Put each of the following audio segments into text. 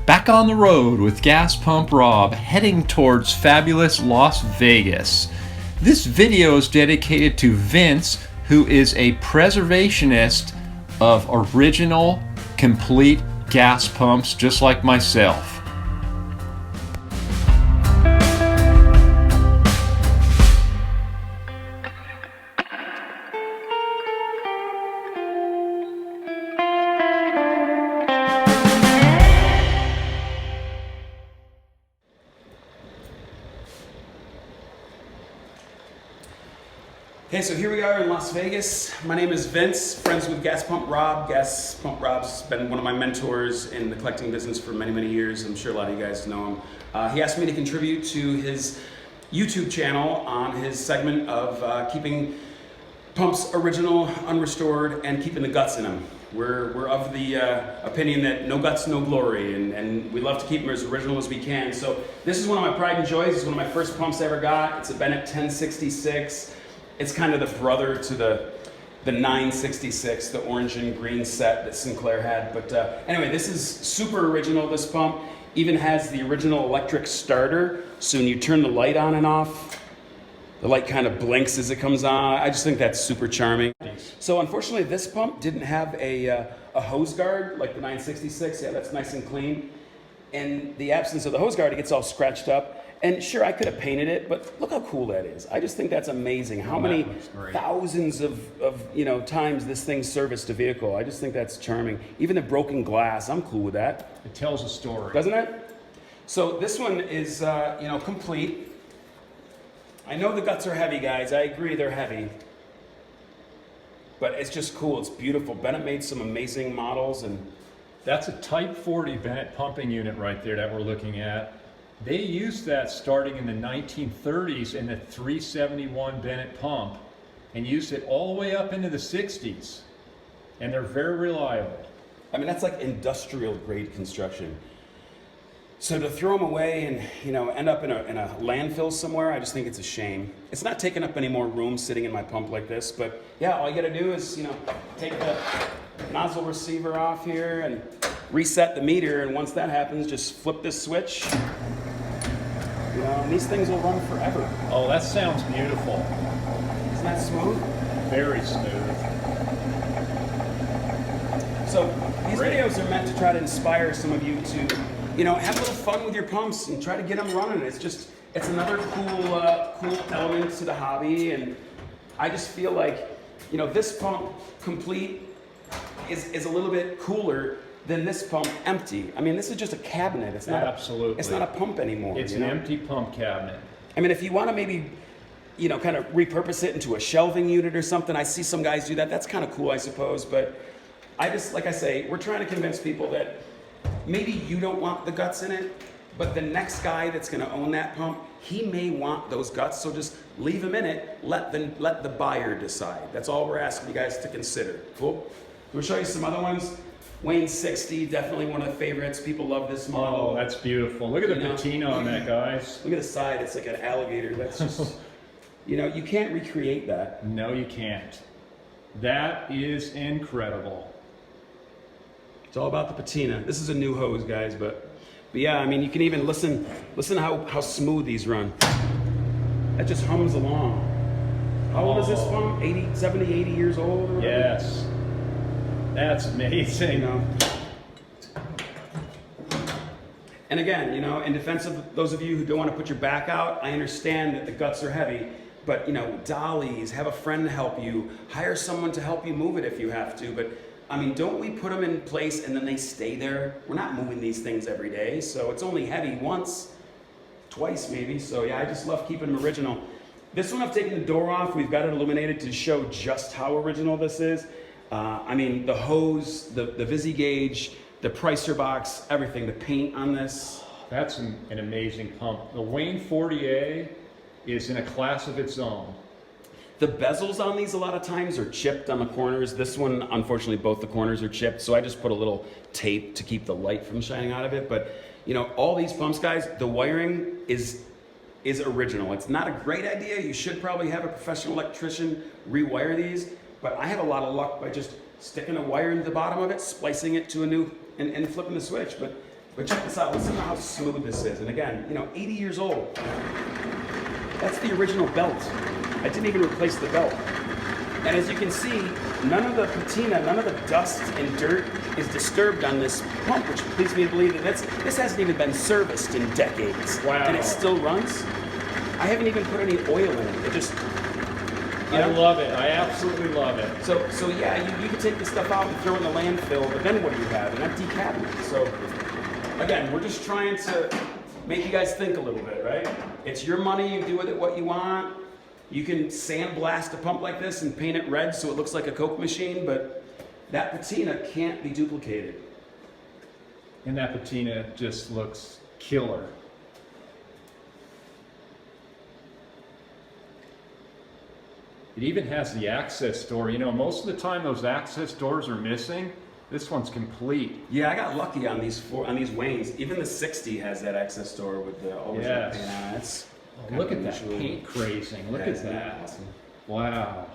Back on the road with Gas Pump Rob, heading towards fabulous Las Vegas. This video is dedicated to Vince, who is a preservationist of original, complete gas pumps, just like myself. Okay, so here we are in Las Vegas. My name is Vince, friends with Gas Pump Rob. Gas Pump Rob's been one of my mentors in the collecting business for many, many years. I'm sure a lot of you guys know him. He asked me to contribute to his YouTube channel on his segment of keeping pumps original, unrestored, and keeping the guts in them. We're of the opinion that no guts, no glory, and we love to keep them as original as we can. So this is one of my pride and joys. It's one of my first pumps I ever got. It's a Bennett 1066. It's kind of the brother to the 966, the orange and green set that Sinclair had. But anyway, this is super original, this pump. Even has the original electric starter. So when you turn the light on and off, the light kind of blinks as it comes on. I just think that's super charming. So unfortunately, this pump didn't have a hose guard like the 966. Yeah, that's nice and clean. In the absence of the hose guard, it gets all scratched up. And sure, I could have painted it, but look how cool that is. I just think that's amazing. How many thousands of times this thing serviced a vehicle. I just think that's charming. Even the broken glass, I'm cool with that. It tells a story. Doesn't it? So this one is, complete. I know the guts are heavy, guys. I agree, they're heavy. But it's just cool. It's beautiful. Bennett made some amazing models. And that's a Type 40 Bennett pumping unit right there that we're looking at. They used that starting in the 1930s in the 371 Bennett pump and used it all the way up into the 60s. And they're very reliable. I mean, that's like industrial grade construction. So to throw them away and end up in a landfill somewhere, I just think it's a shame. It's not taking up any more room sitting in my pump like this, but yeah, all you gotta do is take the nozzle receiver off here and reset the meter, and once that happens, just flip this switch. And these things will run forever. Oh, that sounds beautiful. Isn't that smooth? Very smooth. So these videos are meant to try to inspire some of you to, have a little fun with your pumps and try to get them running. It's another cool element to the hobby, and I just feel like, this pump complete is a little bit cooler than this pump empty. I mean, this is just a cabinet. It's not absolutely. It's not a pump anymore. It's an empty pump cabinet. I mean, if you want to maybe, kind of repurpose it into a shelving unit or something, I see some guys do that. That's kind of cool, I suppose. But I just, like I say, we're trying to convince people that maybe you don't want the guts in it, but the next guy that's going to own that pump, he may want those guts. So just leave them in it. Let the buyer decide. That's all we're asking you guys to consider. Cool. We'll show you some other ones. Wayne 60, definitely one of the favorites. People love this model. Oh, that's beautiful. Look at the patina on that, guys. Look at the side. It's like an alligator. That's just, you can't recreate that. No, you can't. That is incredible. It's all about the patina. This is a new hose, guys, but yeah, I mean, you can even listen how smooth these run. That just hums along. How old is this pump? 70, 80 years old? Or yes. That's amazing. And again, in defense of those of you who don't want to put your back out, I understand that the guts are heavy, but dollies, have a friend help you, hire someone to help you move it if you have to. But I mean, don't we put them in place and then they stay there? We're not moving these things every day, so it's only heavy once, twice maybe. So yeah, I just love keeping them original. This one I've taken the door off. We've got it illuminated to show just how original this is. I mean, the hose, the Visi gauge, the Pricer box, everything, the paint on this. That's an amazing pump. The Wayne 40A is in a class of its own. The bezels on these a lot of times are chipped on the corners. This one, unfortunately, both the corners are chipped, so I just put a little tape to keep the light from shining out of it. But, all these pumps, guys, the wiring is original. It's not a great idea. You should probably have a professional electrician rewire these. But I have a lot of luck by just sticking a wire into the bottom of it, splicing it to a new, and flipping the switch. But But check this out. Listen to how smooth this is. And again, 80 years old. That's the original belt. I didn't even replace the belt. And as you can see, none of the patina, none of the dust and dirt is disturbed on this pump, which leads me to believe that this hasn't even been serviced in decades. Wow. And it still runs. I haven't even put any oil in it. It just, I love it. I absolutely love it. So yeah, you can take this stuff out and throw it in the landfill, but then what do you have? An empty cabinet. So again, we're just trying to make you guys think a little bit, right? It's your money, you do with it what you want. You can sandblast a pump like this and paint it red so it looks like a Coke machine, but that patina can't be duplicated. And that patina just looks killer. It even has the access door. Most of the time those access doors are missing. This one's complete. Yeah, I got lucky on these Waynes. Even the 60 has that access door with the always red paint on it. Look at that paint crazing. Look at that. Awesome. Wow.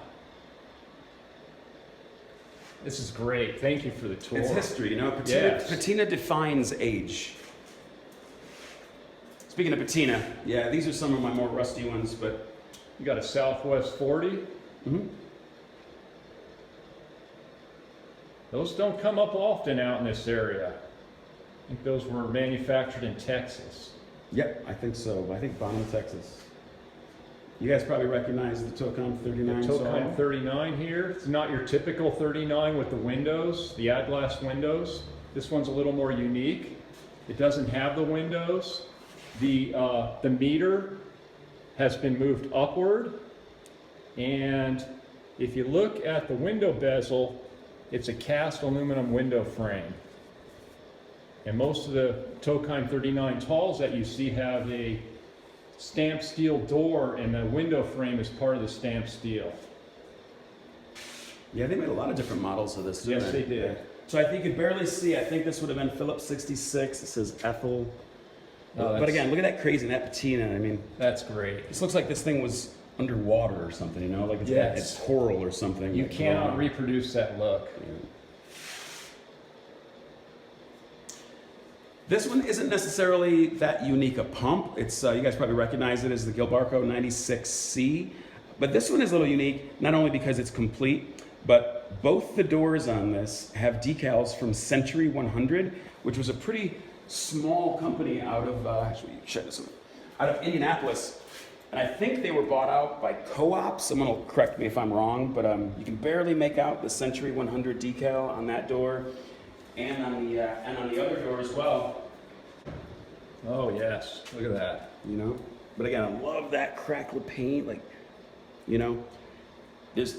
This is great. Thank you for the tour. It's history, Patina, Yes. patina defines age. Speaking of patina, yeah, these are some of my more rusty ones, but You got a Southwest 40. mm-hmm. Those don't come up often out in this area. I think those were manufactured in Texas. Yep, I think so. I think Bonham, Texas. You guys probably recognize the Tocom 39. The Tocom 39 here. It's not your typical 39 with the windows, the ad-glass windows. This one's a little more unique. It doesn't have the windows. The meter has been moved upward, and if you look at the window bezel, it's a cast aluminum window frame. And most of the Tocom 39 talls that you see have a stamped steel door, and the window frame is part of the stamped steel. Yeah, they made a lot of different models of this, didn't Yes, they did. So I think you could barely see. I think this would have been Phillips 66. It says Ethel. Oh, but again, look at that crazy, that patina. I mean, That's great. this looks like this thing was underwater or something, Like it's coral or something. You like cannot raw. reproduce that look. This one isn't necessarily that unique a pump. It's you guys probably recognize it as the Gilbarco 96C. But this one is a little unique, not only because it's complete, but both the doors on this have decals from Century 100, which was a pretty small company out of out of Indianapolis. And I think they were bought out by co-op. Someone will correct me if I'm wrong, but you can barely make out the Century 100 decal on that door, and on the other door as well. Oh yes, look at that. But again, I love that crackle paint. There's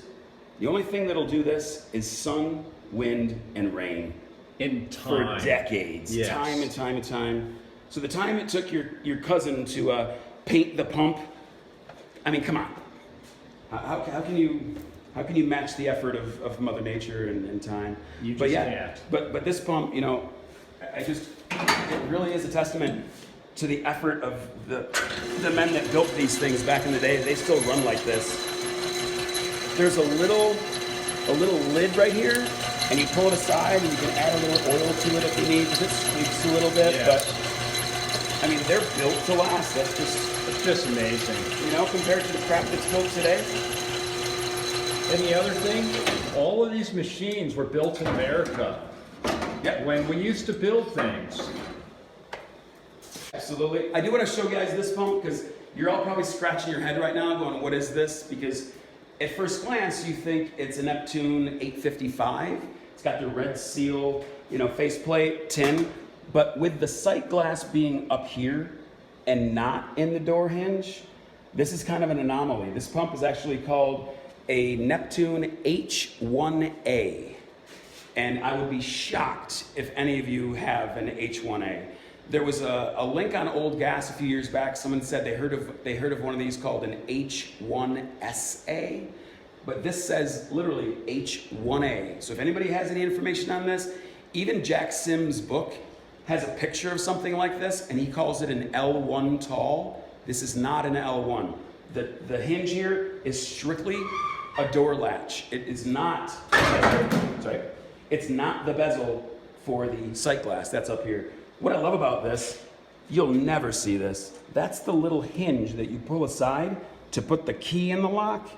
the only thing that'll do this is sun, wind, and rain. In time. For decades, Yes. time and time and time. So the time it took your cousin to paint the pump, I mean, come on. How can you match the effort of Mother Nature and time? You but just yeah, can't. but this pump, it really is a testament to the effort of the men that built these things back in the day. They still run like this. There's a little lid right here, and you pull it aside, and you can add a little oil to it if you need, because it squeaks a little bit. Yeah. But I mean, they're built to last. It's just amazing. Compared to the crap that's built today. And the other thing, all of these machines were built in America. Yeah. When we used to build things. Absolutely. I do want to show you guys this pump because you're all probably scratching your head right now going, what is this? Because at first glance, you think it's a Neptune 855. It's got the red seal, faceplate, tin. But with the sight glass being up here and not in the door hinge, this is kind of an anomaly. This pump is actually called a Neptune H1A. And I would be shocked if any of you have an H1A. There was a link on Old Gas a few years back. Someone said they heard of one of these called an H1SA, but this says literally H1A. So if anybody has any information on this, even Jack Sims' book has a picture of something like this, and he calls it an L1 tall. This is not an L1. The hinge here is strictly a door latch. It is not. Sorry. It's not the bezel for the sight glass. That's up here. What I love about this, you'll never see this. That's the little hinge that you pull aside to put the key in the lock.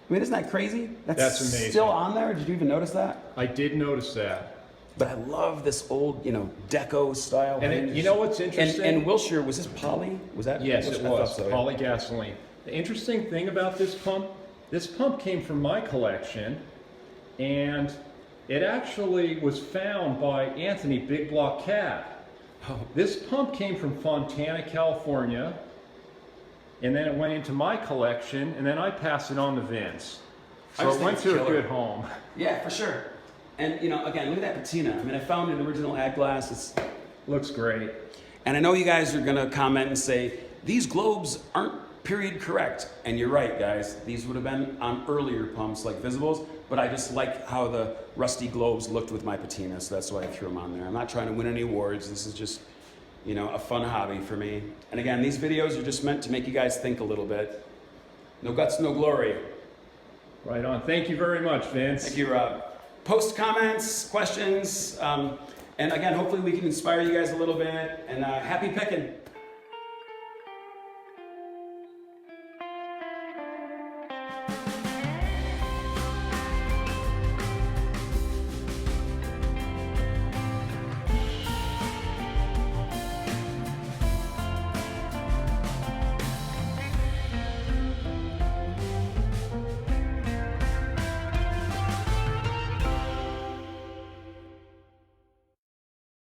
I mean, isn't that crazy? That's amazing. Still on there? Did you even notice that? I did notice that. But I love this old, deco style. And you know what's interesting? And Wilshire, was this poly? Was that? Yes, Wilshire? it was. I thought so, yeah. Polygasoline. The interesting thing about this pump came from my collection, and it actually was found by Anthony Big Block Cat. Oh. This pump came from Fontana, California, and then it went into my collection, and then I passed it on to Vince. So it went to a good home. Yeah, for sure. And again, look at that patina. I mean, I found an original ag glass. Looks great. And I know you guys are gonna comment and say, these globes aren't period correct. And you're right, guys. These would have been on earlier pumps like Visibles, but I just like how the rusty globes looked with my patina, so that's why I threw them on there. I'm not trying to win any awards. This is just, a fun hobby for me. And again, these videos are just meant to make you guys think a little bit. No guts, no glory. Right on. Thank you very much, Vince. Thank you, Rob. Post comments, questions, and again, hopefully we can inspire you guys a little bit, and happy picking.